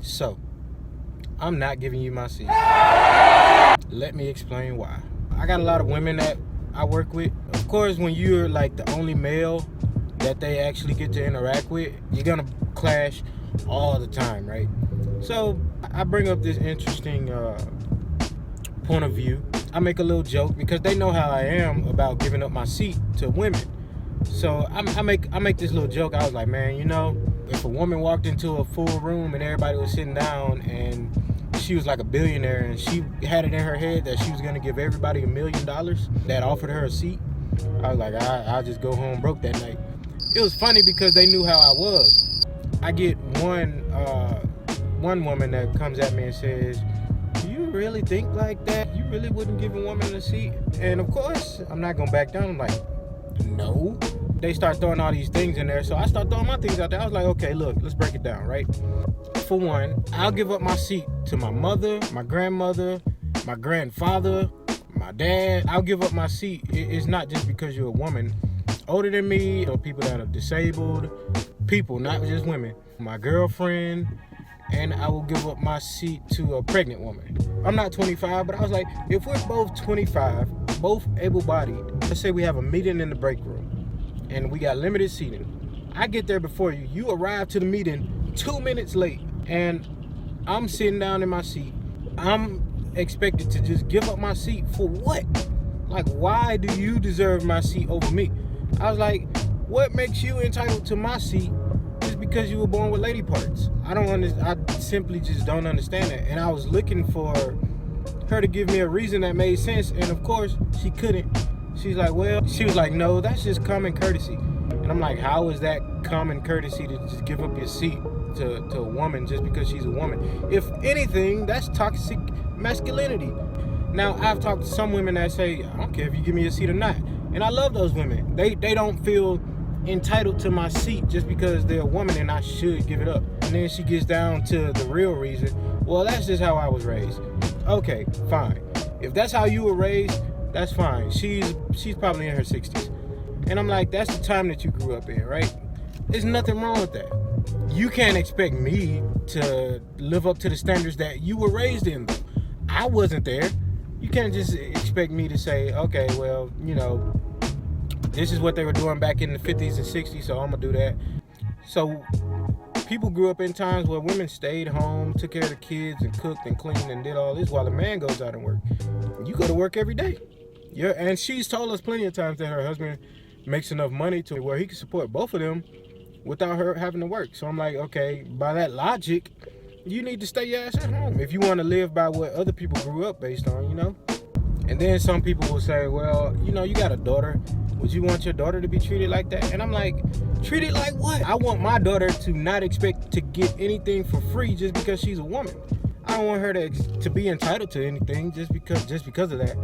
So, I'm not giving you my seat. Let me explain why. I got a lot of women that I work with. Of course, when you're like the only male that they actually get to interact with, you're gonna clash all the time, right? So I bring up this interesting point of view. I make a little joke because they know how I am about giving up my seat to women. So I make this little joke. I was like, man, if a woman walked into a full room and everybody was sitting down and she was like a billionaire and she had it in her head that she was gonna give everybody $1 million that offered her a seat, I was like, I'll just go home broke that night. It was funny because they knew how I was. I get one woman that comes at me and says, do you really think like that? You really wouldn't give a woman a seat? And of course, I'm not gonna back down. I'm like, no. They start throwing all these things in there, so I start throwing my things out there. I was like, okay, look, let's break it down, right? For one, I'll give up my seat to my mother, my grandmother, my grandfather, my dad. I'll give up my seat. It's not just because you're a woman older than me, or people that are disabled, people, not just women. My girlfriend, and I will give up my seat to a pregnant woman. I'm not 25, but I was like, if we're both 25, both able-bodied, let's say we have a meeting in the break room, and we got limited seating. I get there before you. You arrive to the meeting 2 minutes late, and I'm sitting down in my seat. I'm expected to just give up my seat for what? Like, why do you deserve my seat over me? I was like, what makes you entitled to my seat just because you were born with lady parts? I simply just don't understand that. And I was looking for her to give me a reason that made sense, and of course, she couldn't. She was like, no, that's just common courtesy. And I'm like, how is that common courtesy to just give up your seat to a woman just because she's a woman? If anything, that's toxic masculinity. Now, I've talked to some women that say, I don't care if you give me a seat or not. And I love those women. They don't feel entitled to my seat just because they're a woman and I should give it up. And then she gets down to the real reason. Well, that's just how I was raised. Okay, fine. If that's how you were raised, that's fine. She's probably in her 60s. And I'm like, that's the time that you grew up in, right? There's nothing wrong with that. You can't expect me to live up to the standards that you were raised in. I wasn't there. You can't just expect me to say, okay, well, this is what they were doing back in the 50s and 60s, so I'm going to do that. So people grew up in times where women stayed home, took care of the kids, and cooked and cleaned and did all this while the man goes out and work. You go to work every day. Yeah, and she's told us plenty of times that her husband makes enough money to where he can support both of them without her having to work. So I'm like, okay, by that logic, you need to stay your ass at home if you want to live by what other people grew up based on, And then some people will say, well, you got a daughter. Would you want your daughter to be treated like that? And I'm like, treated like what? I want my daughter to not expect to get anything for free just because she's a woman. I don't want her to be entitled to anything just because of that.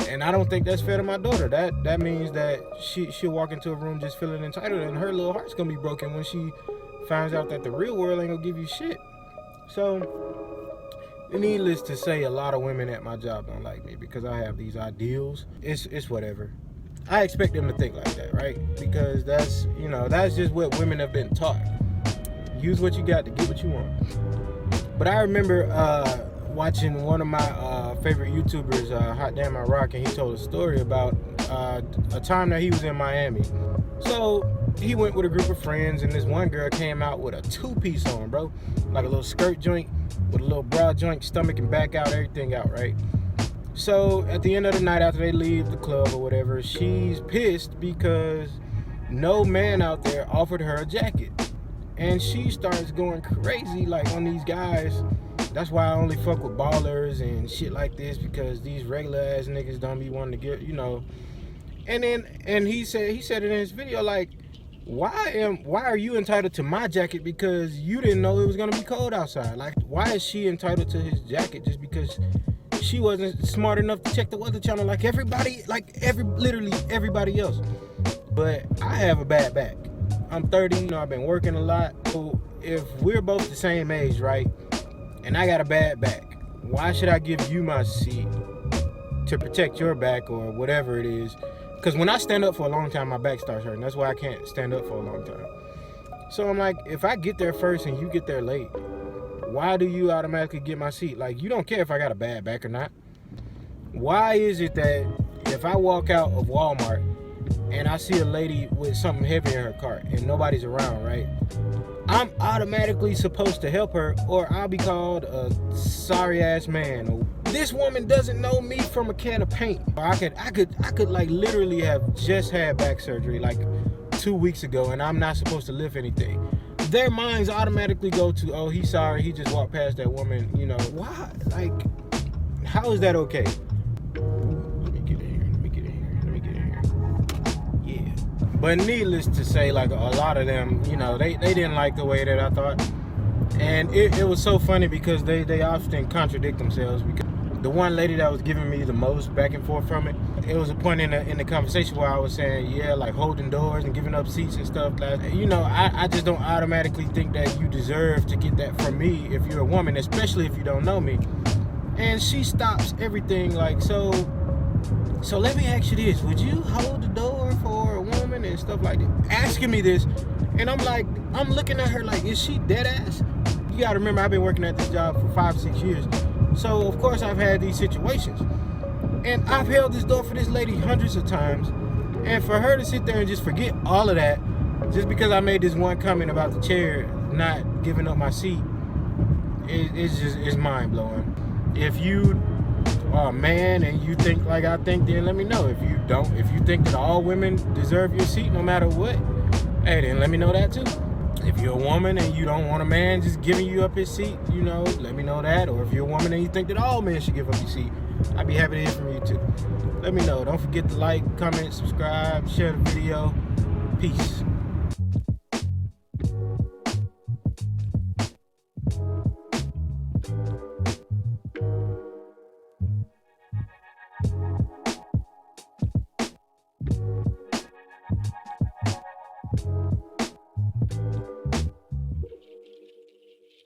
And I don't think that's fair to my daughter. That means that she'll walk into a room just feeling entitled, and her little heart's gonna be broken when she finds out that the real world ain't gonna give you shit. So, needless to say, a lot of women at my job don't like me because I have these ideals. It's whatever. I expect them to think like that, right? Because that's just what women have been taught. Use what you got to get what you want. But I remember watching one of my favorite YouTubers, Hot Damn I Rock, and he told a story about a time that he was in Miami. So he went with a group of friends, and this one girl came out with a two-piece on, bro. Like a little skirt joint with a little bra joint, stomach and back out, everything out, right? So at the end of the night, after they leave the club or whatever, she's pissed because no man out there offered her a jacket. And she starts going crazy like on these guys. That's why I only fuck with ballers and shit like this, because these regular ass niggas don't be wanting to get, And he said it in his video, like, why are you entitled to my jacket because you didn't know it was gonna be cold outside? Like, why is she entitled to his jacket just because she wasn't smart enough to check the weather channel like literally everybody else? But I have a bad back. I'm 30, I've been working a lot. So if we're both the same age, right, and I got a bad back, why should I give you my seat to protect your back or whatever it is? Because when I stand up for a long time, my back starts hurting. That's why I can't stand up for a long time. So I'm like, if I get there first and you get there late, why do you automatically get my seat? Like, you don't care if I got a bad back or not. Why is it that if I walk out of Walmart and I see a lady with something heavy in her cart and nobody's around, right? I'm automatically supposed to help her, or I'll be called a sorry ass man. This woman doesn't know me from a can of paint. I could like literally have just had back surgery like 2 weeks ago, and I'm not supposed to lift anything. Their minds automatically go to, oh, he's sorry, he just walked past that woman. You know, why? Like, how is that okay? Let me get in here. Yeah. But needless to say, like, a lot of them, you know, they didn't like the way that I thought. And it was so funny because they often contradict themselves. Because the one lady that was giving me the most back and forth from it, it was a point in the conversation where I was saying, yeah, like holding doors and giving up seats and stuff. Like, you know, I just don't automatically think that you deserve to get that from me if you're a woman, especially if you don't know me. And she stops everything like, so let me ask you this. Would you hold the door for a woman and stuff like that? Asking me this. And I'm like, I'm looking at her like, is she dead ass? You gotta remember, I've been working at this job for 5-6 years. So, of course, I've had these situations. And I've held this door for this lady hundreds of times. And for her to sit there and just forget all of that, just because I made this one comment about the chair not giving up my seat, it's mind-blowing. If you are a man and you think like I think, then let me know. If you don't, if you think that all women deserve your seat no matter what, hey, then let me know that too. If you're a woman and you don't want a man just giving you up his seat, you know, let me know that. Or if you're a woman and you think that all men should give up your seat, I'd be happy to hear from you too. Let me know. Don't forget to like, comment, subscribe, share the video. Peace.